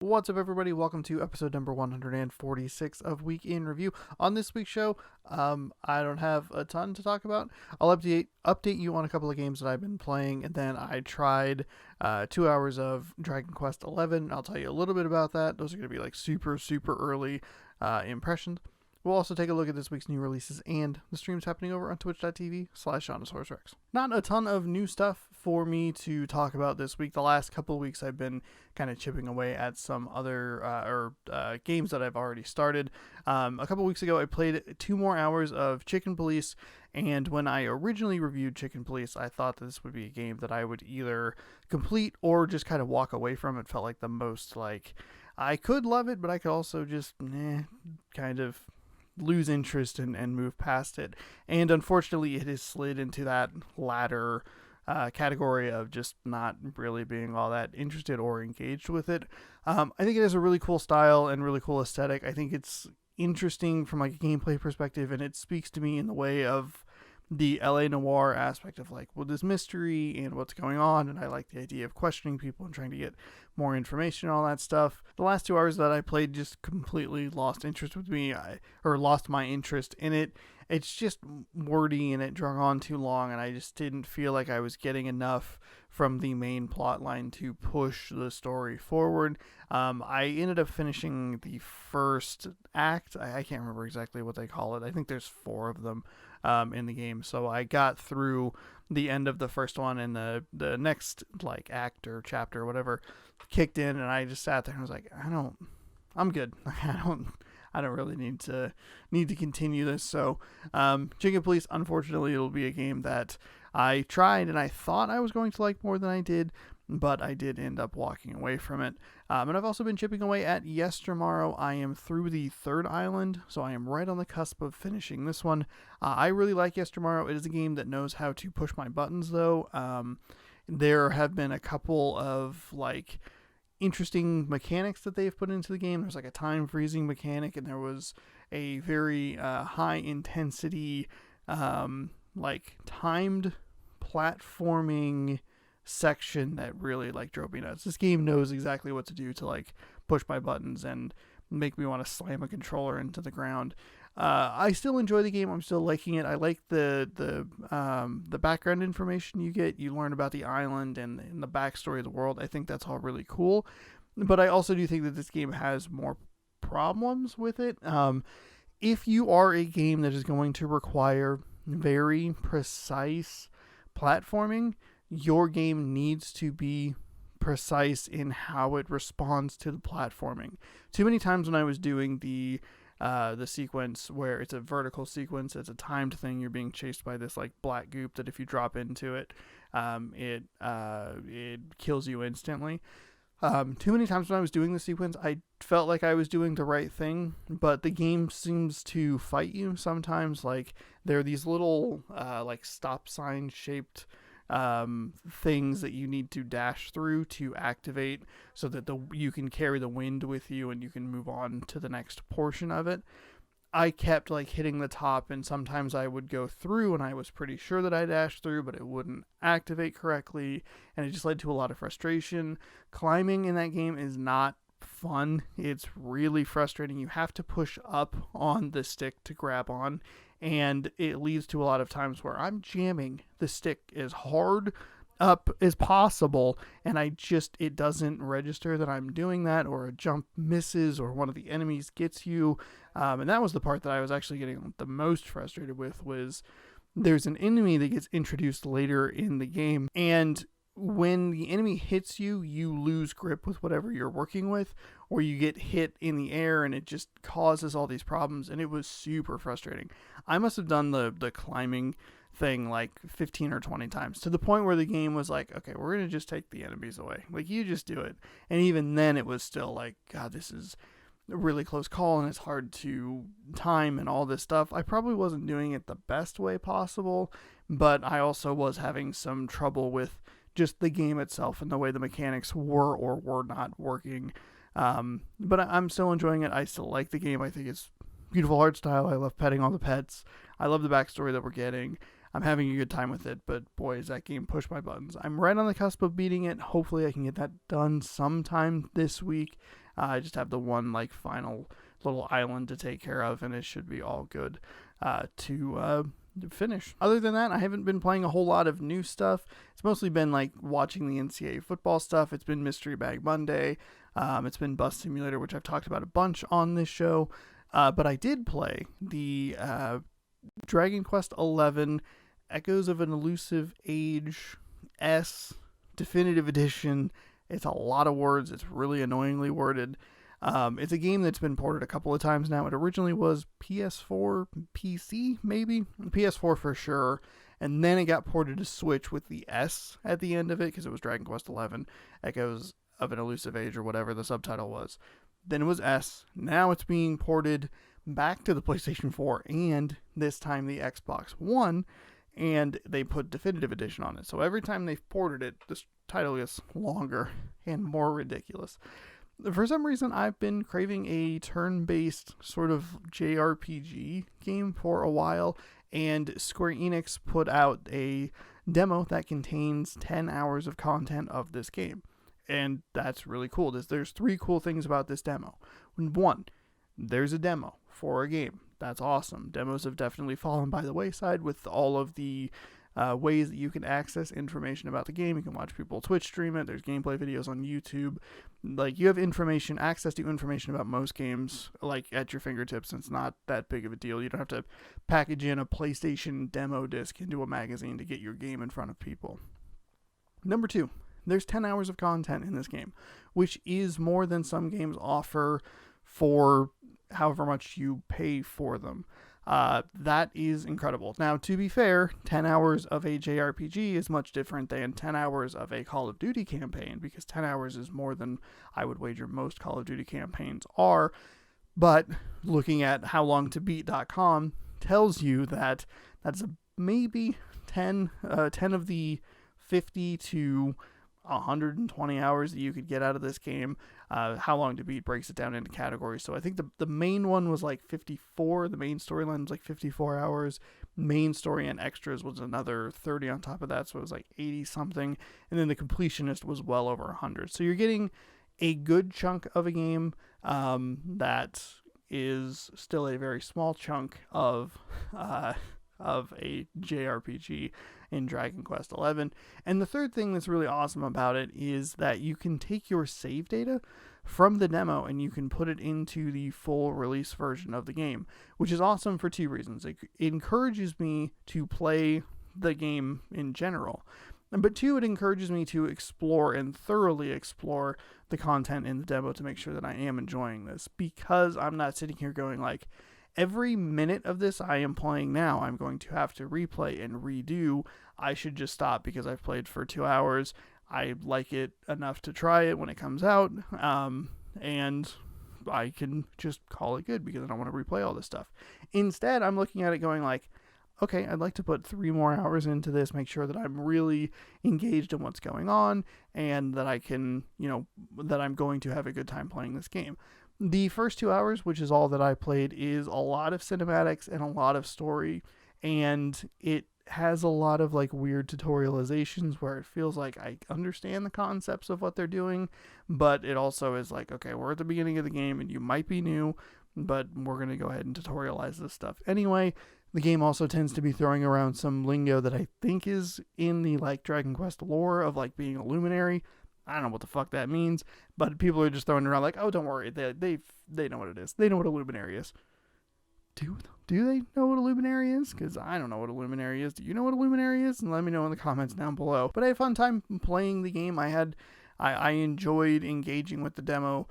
What's up, everybody? Welcome to episode number 146 of Week in Review. On this week's show, I don't have a ton to talk about. I'll update you on a couple of games that I've been playing, and then I tried 2 hours of Dragon Quest 11. I'll tell you a little bit about that. Those are going to be like super early impressions. We'll also take a look at this week's new releases and the streams happening over on twitch.tv/ShaunasHorseRex. Not a ton of new stuff for me to talk about this week. The last couple of weeks I've been kind of chipping away at some other games that I've already started. A couple of weeks ago I played 2 more hours of Chicken Police, and when I originally reviewed Chicken Police, I thought that this would be a game that I would either complete or just kind of walk away from. It felt like the most like I could love it, but I could also just kind of lose interest and move past it. And unfortunately, it has slid into that latter category of just not really being all that interested or engaged with it. I think it has a really cool style and really cool aesthetic. I think it's interesting from like a gameplay perspective, and it speaks to me in the way of the LA noir aspect of like, well, this mystery and what's going on, and I like the idea of questioning people and trying to get more information and all that stuff. The last 2 hours that I played just completely lost interest with me, or lost my interest in it. It's just wordy and it drug on too long, and I just didn't feel like I was getting enough from the main plot line to push the story forward. I ended up finishing the first act. I can't remember exactly what they call it. I think there's 4 of them in the game. So I got through the end of the first one, and the next like act or chapter or whatever kicked in, and I just sat there and was like, I'm good. I don't really need to continue this. So Chicken Police, unfortunately, it'll be a game that I tried and I thought I was going to like more than I did, but I did end up walking away from it. And I've also been chipping away at YesterMorrow. I am through the 3rd island, so I am right on the cusp of finishing this one. I really like YesterMorrow. It is a game that knows how to push my buttons, though. There have been a couple of like interesting mechanics that they've put into the game. There's like a time freezing mechanic, and there was a very high intensity like timed platforming section that really like drove me nuts. This game knows exactly what to do to like push my buttons and make me want to slam a controller into the ground. I still enjoy the game. I'm still liking it. I like the background information you get. You learn about the island and the backstory of the world. I think that's all really cool. But I also do think that this game has more problems with it. If you are a game that is going to require very precise platforming, your game needs to be precise in how it responds to the platforming. Too many times when I was doing the sequence where it's a vertical sequence, it's a timed thing, you're being chased by this like black goop that if you drop into it, it kills you instantly. Too many times when I was doing the sequence, I felt like I was doing the right thing, but the game seems to fight you sometimes. Like there are these little like stop sign shaped things that you need to dash through to activate so that you can carry the wind with you and you can move on to the next portion of it. I kept like hitting the top, and sometimes I would go through and I was pretty sure that I dashed through, but it wouldn't activate correctly, and it just led to a lot of frustration. Climbing in that game is not fun. It's really frustrating. You have to push up on the stick to grab on, and it leads to a lot of times where I'm jamming the stick as hard up as possible, and it doesn't register that I'm doing that, or a jump misses, or one of the enemies gets you. And that was the part that I was actually getting the most frustrated with. Was there's an enemy that gets introduced later in the game, and when the enemy hits you, you lose grip with whatever you're working with, or you get hit in the air, and it just causes all these problems, and it was super frustrating. I must have done the climbing thing like 15 or 20 times, to the point where the game was like, okay, we're going to just take the enemies away. Like, you just do it. And even then, it was still like, God, this is a really close call, and it's hard to time and all this stuff. I probably wasn't doing it the best way possible, but I also was having some trouble with just the game itself and the way the mechanics were or were not working. But I'm still enjoying it. I still like the game. I think it's beautiful art style. I love petting all the pets. I love the backstory that we're getting. I'm having a good time with it, but boy, is that game push my buttons. I'm right on the cusp of beating it. Hopefully I can get that done sometime this week. I just have the one like final little island to take care of, and it should be all good to finish. Other than that, I haven't been playing a whole lot of new stuff. It's mostly been like watching the NCAA football stuff. It's been Mystery Bag Monday. It's been Bus Simulator, which I've talked about a bunch on this show. But I did play the Dragon Quest XI Echoes of an Elusive Age S Definitive Edition. It's a lot of words. It's really annoyingly worded. It's a game that's been ported a couple of times now. It originally was PS4, PC, maybe? PS4 for sure. And then it got ported to Switch with the S at the end of it, because it was Dragon Quest XI, Echoes of an Elusive Age, or whatever the subtitle was. Then it was S. Now it's being ported back to the PlayStation 4, and this time the Xbox One, and they put Definitive Edition on it. So every time they've ported it, this title gets longer and more ridiculous. For some reason, I've been craving a turn-based sort of JRPG game for a while, and Square Enix put out a demo that contains 10 hours of content of this game. And that's really cool. There's 3 cool things about this demo. 1, there's a demo for a game. That's awesome. Demos have definitely fallen by the wayside with all of the ways that you can access information about the game. You can watch people Twitch stream it. There's gameplay videos on YouTube. Like, you have access to information about most games, like, at your fingertips. It's not that big of a deal. You don't have to package in a PlayStation demo disc into a magazine to get your game in front of people. Number 2, there's 10 hours of content in this game, which is more than some games offer for however much you pay for them. That is incredible. Now, to be fair, 10 hours of a JRPG is much different than 10 hours of a Call of Duty campaign, because 10 hours is more than I would wager most Call of Duty campaigns are. But looking at howlongtobeat.com tells you that that's maybe 10 of the 50 to 120 hours that you could get out of this game. How Long to Beat breaks it down into categories. So I think the main one was like 54. The main storyline was like 54 hours. Main story and extras was another 30 on top of that. So it was like 80 something. And then the completionist was well over 100. So you're getting a good chunk of a game that is still a very small chunk of a JRPG in Dragon Quest XI. And the third thing that's really awesome about it is that you can take your save data from the demo and you can put it into the full release version of the game, which is awesome for 2 reasons. It encourages me to play the game in general, but 2, it encourages me to explore and thoroughly explore the content in the demo to make sure that I am enjoying this, because I'm not sitting here going like, every minute of this I am playing now, I'm going to have to replay and redo. I should just stop because I've played for 2 hours. I like it enough to try it when it comes out, and I can just call it good because I don't want to replay all this stuff. Instead, I'm looking at it going like, okay, I'd like to put 3 more hours into this, make sure that I'm really engaged in what's going on, and that I can, that I'm going to have a good time playing this game. The first 2 hours, which is all that I played, is a lot of cinematics and a lot of story, and it has a lot of like weird tutorializations where it feels like I understand the concepts of what they're doing, but it also is like, okay, we're at the beginning of the game and you might be new, but we're going to go ahead and tutorialize this stuff anyway. The game also tends to be throwing around some lingo that I think is in the like Dragon Quest lore of like being a luminary. I don't know what the fuck that means, but people are just throwing it around like, oh, don't worry, they know what it is. They know what a luminary is. Do they know what a luminary is? Because I don't know what a luminary is. Do you know what a luminary is? And let me know in the comments down below. But I had a fun time playing the game. I enjoyed engaging with the demo,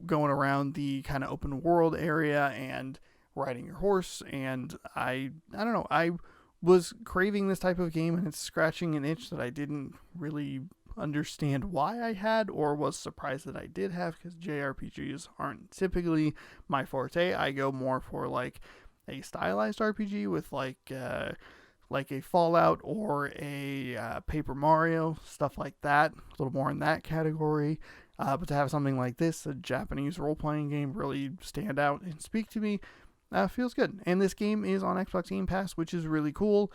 going around the kind of open world area and riding your horse. And I don't know, I was craving this type of game, and it's scratching an itch that I didn't really understand why I had, or was surprised that I did have, because JRPGs aren't typically my forte. I go more for like a stylized RPG with like a Fallout or a Paper Mario, stuff like that, a little more in that category. But to have something like this, a Japanese role-playing game, really stand out and speak to me, feels good. And this game is on Xbox Game Pass, which is really cool.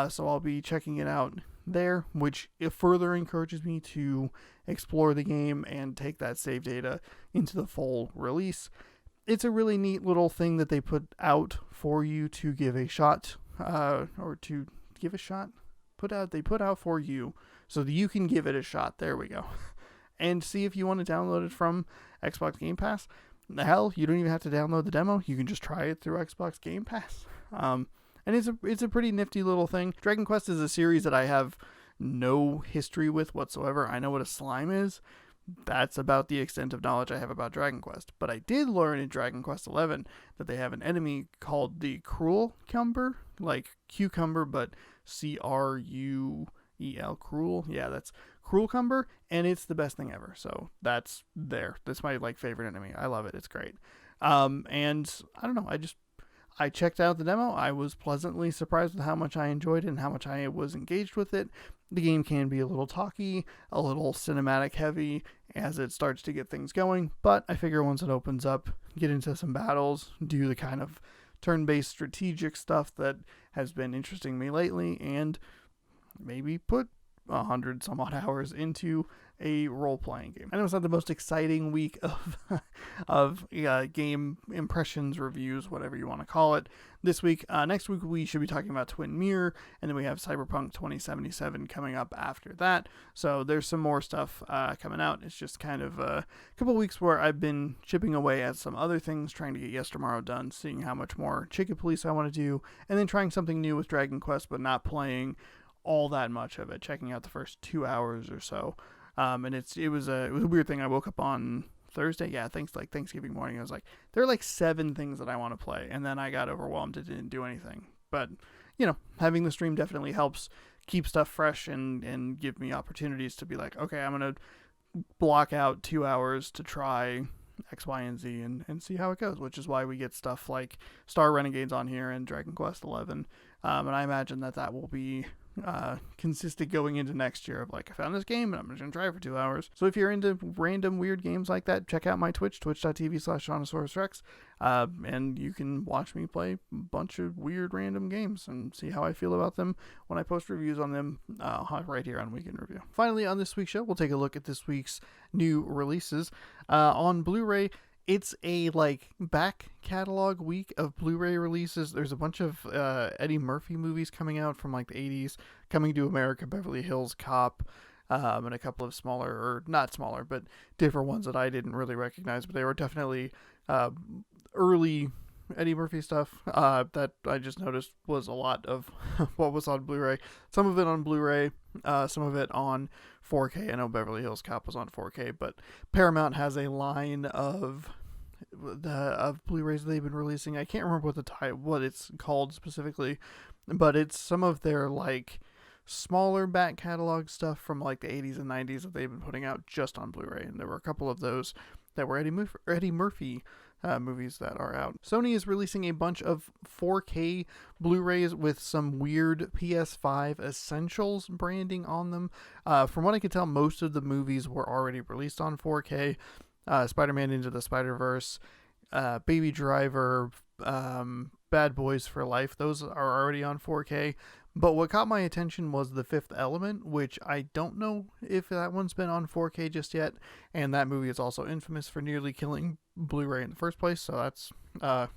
So I'll be checking it out there, which it further encourages me to explore the game and take that save data into the full release. It's a really neat little thing that they put out for you to give a shot, or to give a shot. They put out for you so that you can give it a shot. There we go. And see if you want to download it from Xbox Game Pass. Hell, you don't even have to download the demo. You can just try it through Xbox Game Pass. And it's a pretty nifty little thing. Dragon Quest is a series that I have no history with whatsoever. I know what a slime is. That's about the extent of knowledge I have about Dragon Quest. But I did learn in Dragon Quest XI that they have an enemy called the Cruel Cumber, like cucumber, but Cruel. Cruel. Yeah, that's Cruel Cumber, and it's the best thing ever. So that's my favorite enemy. I love it. It's great. And I don't know. I checked out the demo. I was pleasantly surprised with how much I enjoyed it and how much I was engaged with it. The game can be a little talky, a little cinematic heavy as it starts to get things going, but I figure once it opens up, get into some battles, do the kind of turn-based strategic stuff that has been interesting me lately, and maybe put 100 some odd hours into a role-playing game. I know it's not the most exciting week of game impressions, reviews, whatever you want to call it this week. Next week we should be talking about Twin Mirror, and then we have Cyberpunk 2077 coming up after that. So there's some more stuff coming out. It's just kind of a couple weeks where I've been chipping away at some other things, trying to get YesterMorrow done, seeing how much more Chicken Police I want to do, and then trying something new with Dragon Quest, but not playing all that much of it, checking out the first 2 hours or so. And it was a weird thing. I woke up on Thursday, Thanksgiving morning. I was like, there are like 7 things that I want to play, and then I got overwhelmed and didn't do anything. But having the stream definitely helps keep stuff fresh and give me opportunities to be like, okay, I'm gonna block out 2 hours to try X, Y, and Z and see how it goes, which is why we get stuff like Star Renegades on here and Dragon Quest XI. And I imagine that will be consistent going into next year of I found this game and I'm just gonna try it for 2 hours. So if you're into random weird games like that, check out my Twitch, twitch.tv/JonosaurusRex, and you can watch me play a bunch of weird random games and see how I feel about them when I post reviews on them right here on Weekend Review. Finally, on this week's show, we'll take a look at this week's new releases. On Blu-ray, it's a back catalog week of Blu-ray releases. There's a bunch of Eddie Murphy movies coming out from the 80s, Coming to America, Beverly Hills Cop, and a couple of smaller, or not smaller, but different ones that I didn't really recognize, but they were definitely early Eddie Murphy stuff that I just noticed was a lot of what was on Blu-ray. Some of it on Blu-ray, some of it on 4K. I know Beverly Hills Cop was on 4K, but Paramount has a line of Blu-rays they've been releasing. I can't remember what it's called specifically, but it's some of their smaller back catalog stuff from the 80s and 90s that they've been putting out just on Blu-ray, and there were a couple of those that were Eddie Murphy movies that are out. Sony is releasing a bunch of 4K Blu-rays with some weird PS5 Essentials branding on them. From what I can tell, most of the movies were already released on 4K. Spider-Man Into the Spider-Verse, Baby Driver, Bad Boys for Life, those are already on 4K. But what caught my attention was The Fifth Element, which I don't know if that one's been on 4K just yet. And that movie is also infamous for nearly killing Blu-ray in the first place. So that's a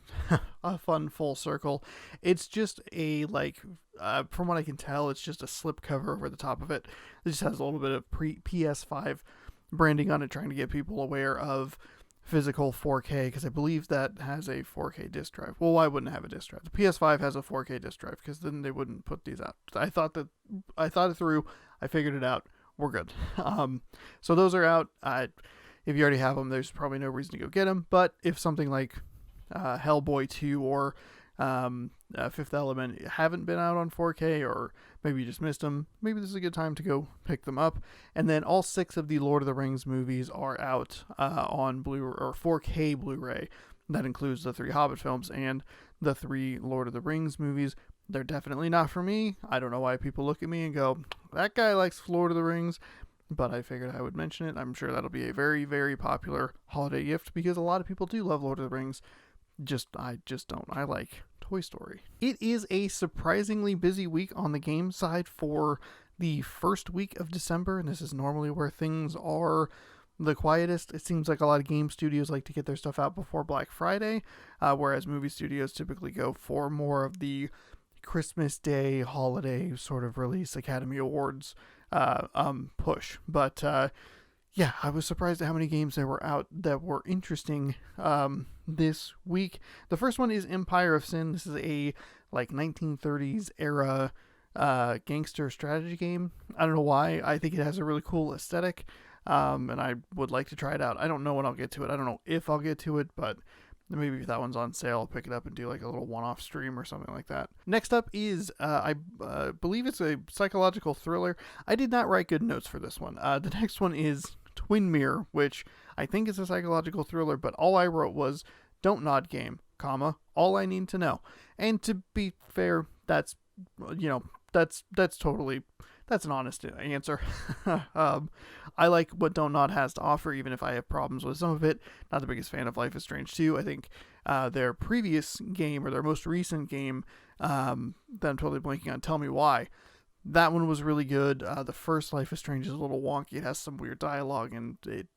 fun full circle. It's just from what I can tell, it's just a slipcover over the top of it. It just has a little bit of PS5 branding on it, trying to get people aware of physical 4K, because I believe that has a 4K disc drive. Well, why wouldn't it have a disc drive? The PS5 has a 4K disc drive, because then they wouldn't put these out. I thought it through. I figured it out. We're good. So those are out. If you already have them, there's probably no reason to go get them. But if something like Hellboy 2 or Fifth Element haven't been out on 4K, or maybe you just missed them, maybe this is a good time to go pick them up. And then all 6 of the Lord of the Rings movies are out on Blu-ray or 4K Blu-ray. That includes the 3 Hobbit films and the 3 Lord of the Rings movies. They're definitely not for me. I don't know why people look at me and go, that guy likes Lord of the Rings, but I figured I would mention it. I'm sure that'll be a very, very popular holiday gift, because a lot of people do love Lord of the Rings. I just don't. I like Toy Story. It is a surprisingly busy week on the game side for the first week of December, and this is normally where things are the quietest. It seems like a lot of game studios like to get their stuff out before Black Friday, whereas movie studios typically go for more of the Christmas Day holiday sort of release, Academy Awards push. But yeah, I was surprised at how many games there were out that were interesting this week. The first one is Empire of Sin. This is a like 1930s era gangster strategy game. I don't know why. I think it has a really cool aesthetic, and I would like to try it out. I don't know when I'll get to it. I don't know if I'll get to it, but maybe if that one's on sale, I'll pick it up and do like a little one-off stream or something like that. Next up is, I believe it's a psychological thriller. I did not write good notes for this one. The next one is Twin Mirror, which I think is a psychological thriller, but all I wrote was, don't nod game, comma, all I need to know. And to be fair, that's totally, that's an honest answer. I like what Don't Nod has to offer, even if I have problems with some of it. Not the biggest fan of Life is Strange 2. I think their previous game, or their most recent game, that I'm totally blanking on, Tell Me Why, that one was really good. The first Life is Strange is a little wonky. It has some weird dialogue, and it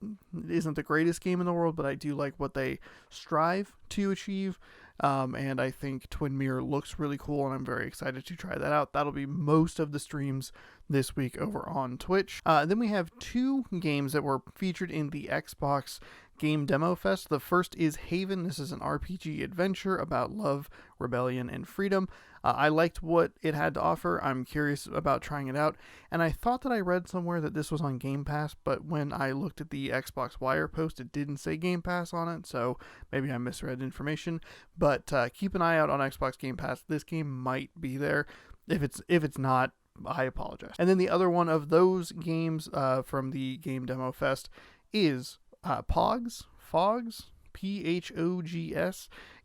isn't the greatest game in the world, but I do like what they strive to achieve. And I think Twin Mirror looks really cool, and I'm very excited to try that out. That'll be most of the streams this week over on Twitch. Then we have two games that were featured in the Xbox Game Demo Fest. The first is Haven. This is an RPG adventure about love, rebellion, and freedom. I liked what it had to offer. I'm curious about trying it out, and I thought that I read somewhere that this was on Game Pass, but when I looked at the Xbox Wire post, it didn't say Game Pass on it, so maybe I misread information. But keep an eye out on Xbox Game Pass. This game might be there. If it's not, I apologize. And then the other one of those games from the Game Demo Fest is Pogs, Phogs.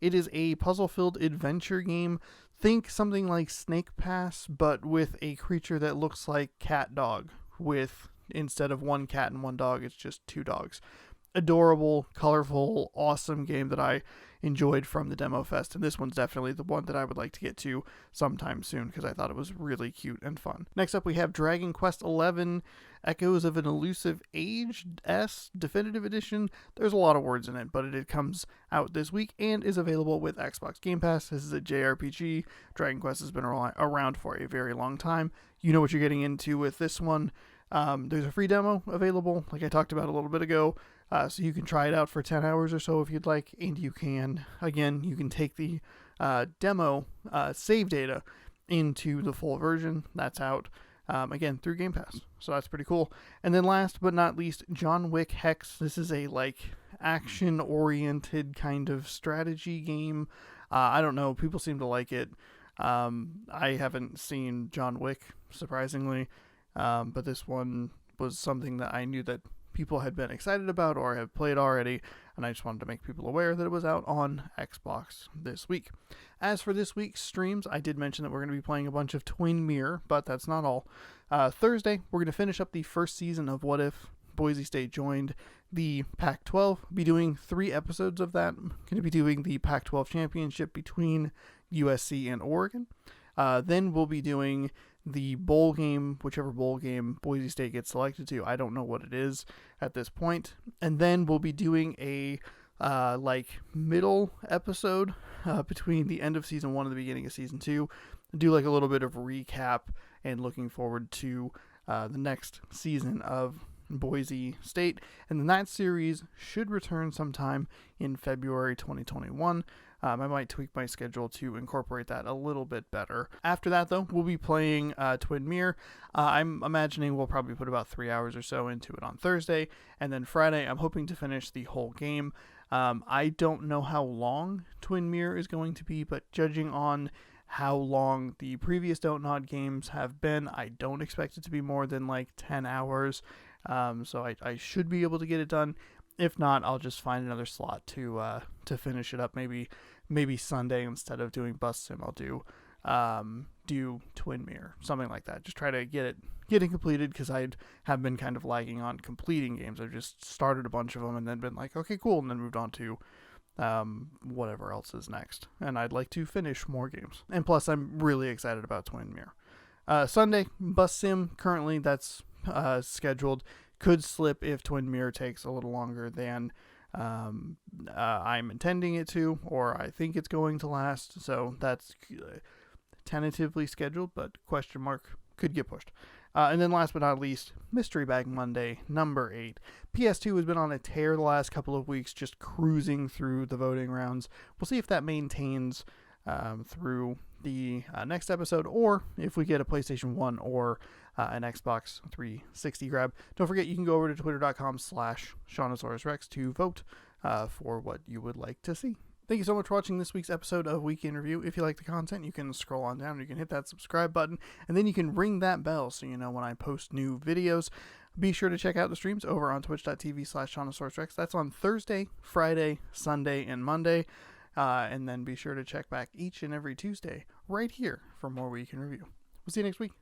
It is a puzzle-filled adventure game. Think something like Snake Pass, but with a creature that looks like Cat Dog, with, instead of one cat and one dog, it's just two dogs. Adorable, colorful, awesome game that I enjoyed from the Demo Fest, and this one's definitely the one that I would like to get to sometime soon, because I thought it was really cute and fun. Next up, we have Dragon Quest XI Echoes of an Elusive Age S Definitive Edition. There's a lot of words in it, but it comes out this week and is available with Xbox Game Pass. This is a JRPG. Dragon Quest has been around for a very long time. You know what you're getting into with this one. There's a free demo available, like I talked about a little bit ago, so you can try it out for 10 hours or so if you'd like, and you can take the demo save data into the full version. That's out, again, through Game Pass, so that's pretty cool. And then last but not least, John Wick Hex. This is a action-oriented kind of strategy game. I don't know, people seem to like it. I haven't seen John Wick, surprisingly. But this one was something that I knew that people had been excited about or have played already, and I just wanted to make people aware that it was out on Xbox this week. As for this week's streams, I did mention that we're going to be playing a bunch of Twin Mirror, but that's not all. Thursday, we're going to finish up the first season of What If Boise State joined the Pac-12. Be doing 3 episodes of that. Going to be doing the Pac-12 championship between USC and Oregon. Then we'll be doing the bowl game, whichever bowl game Boise State gets selected to. I don't know what it is at this point. And then we'll be doing a middle episode between the end of season 1 and the beginning of season 2. Do like a little bit of recap and looking forward to the next season of Boise State. And then that series should return sometime in February 2021. I might tweak my schedule to incorporate that a little bit better. After that, though, we'll be playing Twin Mirror. I'm imagining we'll probably put about 3 hours or so into it on Thursday. And then Friday, I'm hoping to finish the whole game. I don't know how long Twin Mirror is going to be, but judging on how long the previous Don't Nod games have been, I don't expect it to be more than 10 hours. So I should be able to get it done. If not, I'll just find another slot to finish it up. Maybe Sunday, instead of doing Bus Sim, I'll do Twin Mirror, something like that. Just try to get it completed, because I have been kind of lagging on completing games. I've just started a bunch of them and then been like, okay, cool, and then moved on to whatever else is next. And I'd like to finish more games. And plus, I'm really excited about Twin Mirror. Sunday, Bus Sim, currently that's scheduled. Could slip if Twin Mirror takes a little longer than I'm intending it to, or I think it's going to last. So that's tentatively scheduled, but question mark, could get pushed. And then last but not least, Mystery Bag Monday, number 8. PS2 has been on a tear the last couple of weeks, just cruising through the voting rounds. We'll see if that maintains through the next episode, or if we get a PlayStation 1 or an Xbox 360 grab. Don't forget, you can go over to twitter.com/ShaunosaurusRex to vote for what you would like to see. Thank you so much for watching this week's episode of Week in Review. If you like the content, you can scroll on down, you can hit that subscribe button, and then you can ring that bell so you know when I post new videos. Be sure to check out the streams over on twitch.tv/ShaunosaurusRex. That's on Thursday, Friday, Sunday, and Monday. And then be sure to check back each and every Tuesday right here for more Week in Review. We'll see you next week.